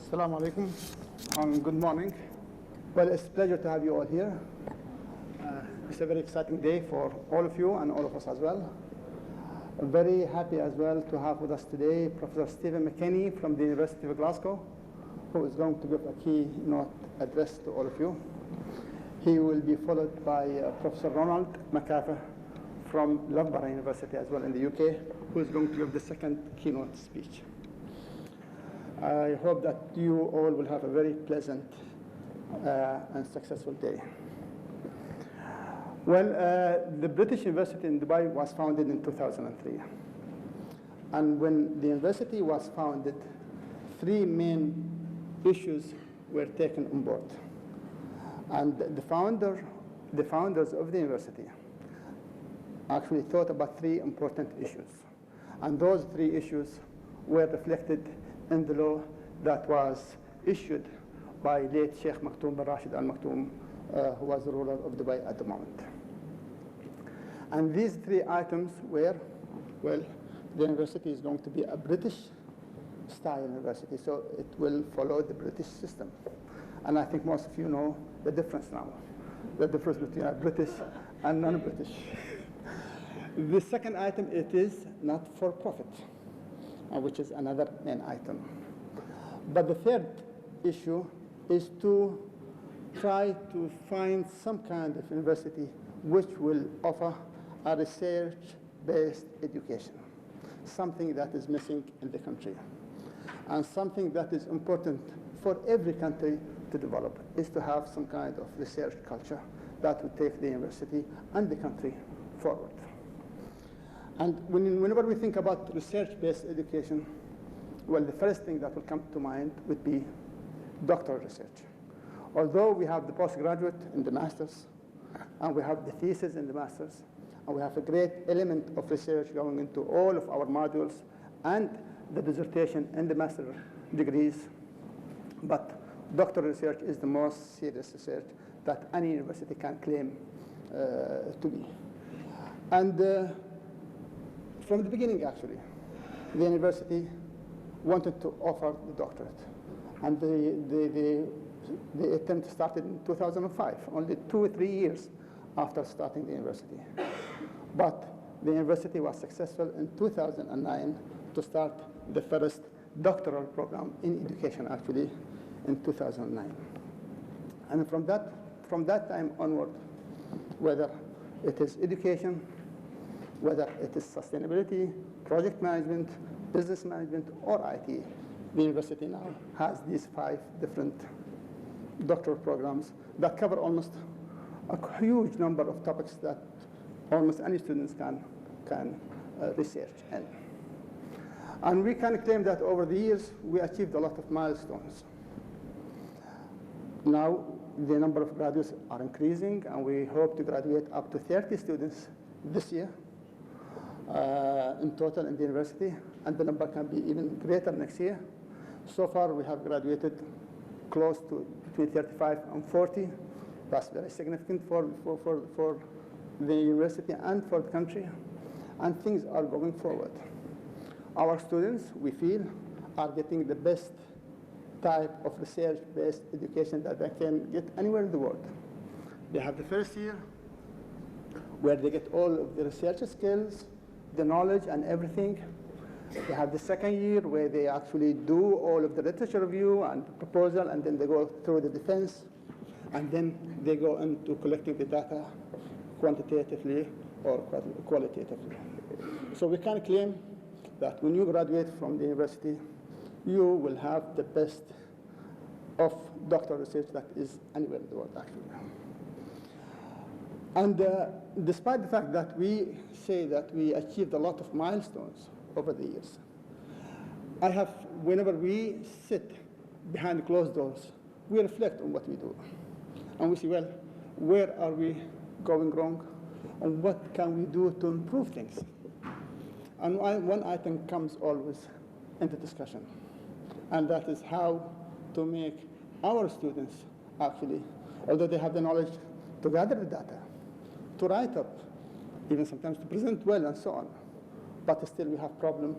Assalamu alaikum and good morning. Well, it's a pleasure to have you all here. It's a very exciting day for all of you and all of us as well. I'm very happy as well to have with us today Professor Stephen McKinney from the University of Glasgow, who is going to give a keynote address to all of you. He will be followed by Professor Ronald McAfee from Loughborough University as well in the UK, who is going to give the second keynote speech. I hope that you all will have a very pleasant and successful day. Well, the British University in Dubai was founded in 2003. And when the university was founded, three main issues were taken on board. And the founders of the university actually thought about three important issues. And those three issues were reflected in the law that was issued by late Sheikh Maktoum bin Rashid Al Maktoum, who was the ruler of Dubai at the moment. And these three items were, well, the university is going to be a British-style university, so it will follow the British system. And I think most of you know the difference now, the difference between a British and non-British. The second item, it is not for profit, which is another main item. But the third issue is to try to find some kind of university which will offer a research-based education, something that is missing in the country. And something that is important for every country to develop is to have some kind of research culture that will take the university and the country forward. And whenever we think about research-based education, well, the first thing that will come to mind would be doctoral research. Although we have the postgraduate in the master's, and we have the thesis in the master's, and we have a great element of research going into all of our modules and the dissertation in the master degrees, but doctoral research is the most serious research that any university can claim to be. And from the beginning, actually, the university wanted to offer the doctorate. And the attempt started in 2005, only 2 or 3 years after starting the university. But the university was successful in 2009 to start the first doctoral program in education, actually, in 2009. And from that time onward, whether it is education, whether it is sustainability, project management, business management, or IT, the university now has these 5 different doctoral programs that cover almost a huge number of topics that almost any students can research in. And we can claim that over the years, we achieved a lot of milestones. Now, the number of graduates are increasing, and we hope to graduate up to 30 students this year in total in the university, and the number can be even greater next year. So far, we have graduated close to between 35 and 40. That's very significant for the university and for the country, and things are going forward. Our students, we feel, are getting the best type of research-based education that they can get anywhere in the world. They have the first year where they get all of the research skills, the knowledge and everything. They have the second year where they actually do all of the literature review and proposal, and then they go through the defense, and then they go into collecting the data quantitatively or qualitatively. So we can claim that when you graduate from the university, you will have the best of doctoral research that is anywhere in the world, actually. And despite the fact that we say that we achieved a lot of milestones over the years, whenever we sit behind closed doors, we reflect on what we do. And we say, well, where are we going wrong? And what can we do to improve things? And one item comes always into discussion, and that is how to make our students actually, although they have the knowledge to gather the data, to write up, even sometimes to present well and so on, but still we have problem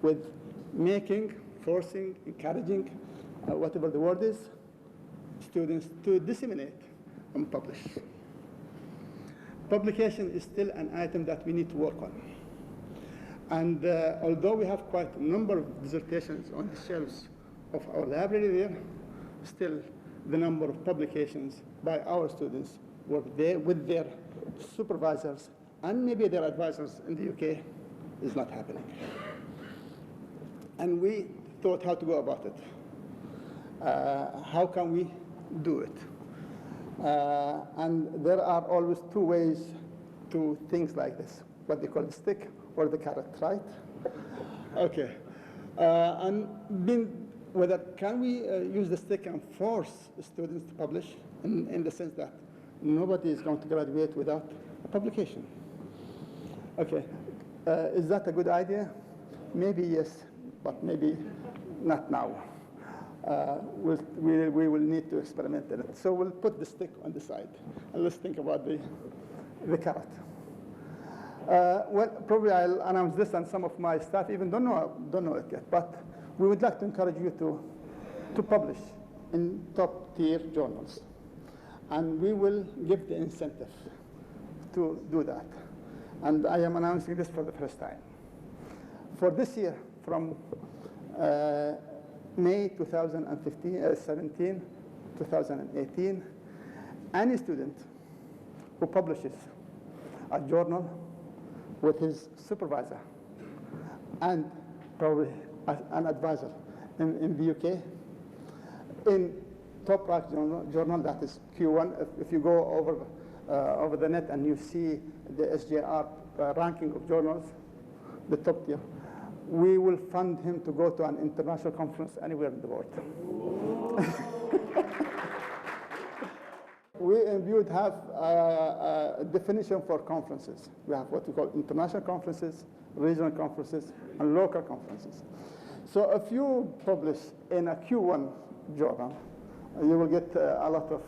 with making, forcing, encouraging whatever the word is, students to disseminate and publish. Publication is still an item that we need to work on. And although we have quite a number of dissertations on the shelves of our library there, still the number of publications by our students work there with their supervisors and maybe their advisors in the UK is not happening. And we thought how to go about it. How can we do it? And there are always two ways to things like this, what they call the stick or the carrot, right? Okay. And whether can we use the stick and force students to publish in the sense that nobody is going to graduate without a publication? Okay. Is that a good idea? Maybe yes, but maybe not now. We will need to experiment in it. So we'll put the stick on the side, and let's think about the carrot. Well, probably I'll announce this, and some of my staff even don't know it yet. But we would like to encourage you to publish in top-tier journals, and we will give the incentive to do that. And I am announcing this for the first time. For this year, from May 2017, 2018, any student who publishes a journal with his supervisor and probably an advisor in the UK, in top-ranked journal, that is Q1. If you go over the net and you see the SJR ranking of journals, the top tier, we will fund him to go to an international conference anywhere in the world. We would have a definition for conferences. We have what we call international conferences, regional conferences, and local conferences. So if you publish in a Q1 journal, you will get a lot of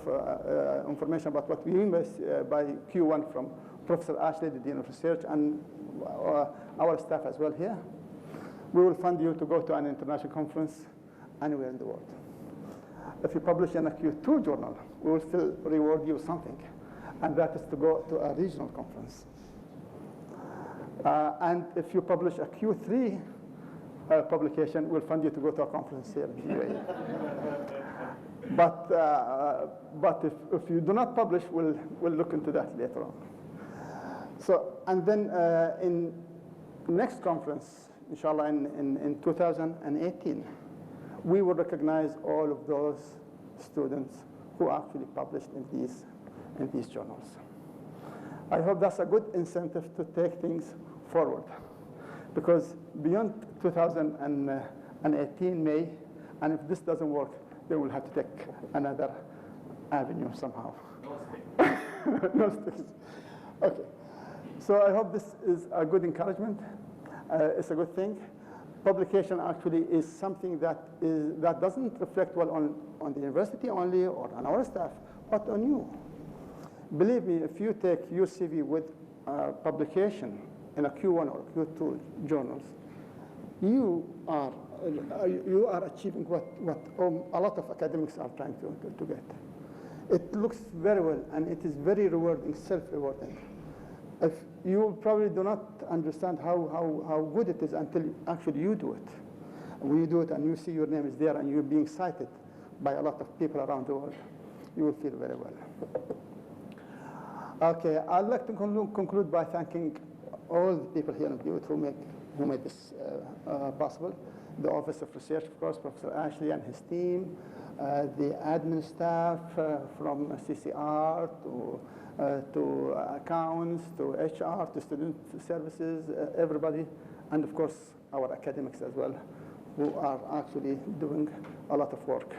information about what we mean by Q1 from Professor Ashley, the Dean of Research, and our staff as well here. We will fund you to go to an international conference anywhere in the world. If you publish in a Q2 journal, we will still reward you something, and that is to go to a regional conference. And if you publish a Q3 publication, we'll fund you to go to a conference here in the UAE. But if you do not publish, we'll look into that later on. So, and then in next conference, inshallah, in 2018, we will recognize all of those students who actually published in these journals. I hope that's a good incentive to take things forward, because beyond 2018 May, and if this doesn't work, then we'll have to take another avenue somehow. No sticks. No sticks. Okay. So I hope this is a good encouragement. It's a good thing. Publication actually is something that doesn't reflect well on the university only or on our staff, but on you. Believe me, if you take your CV with publication in a Q1 or Q2 journals, you are achieving what a lot of academics are trying to get. It looks very well, and it is very rewarding, self-rewarding. If you probably do not understand how good it is until actually you do it. When you do it and you see your name is there and you're being cited by a lot of people around the world, you will feel very well. Okay, I'd like to conclude by thanking all the people here in Beirut who made this possible. The Office of Research, of course, Professor Ashley and his team, the admin staff from CCR to accounts, to HR, to student services, everybody, and of course our academics as well, who are actually doing a lot of work.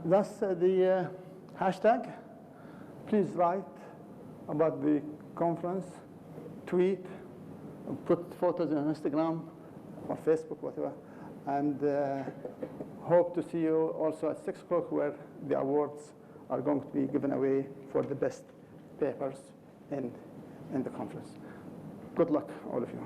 That's the hashtag. Please write about the conference, tweet, put photos on Instagram or Facebook, whatever, and hope to see you also at 6 o'clock, where the awards are going to be given away for the best papers in the conference. Good luck, all of you.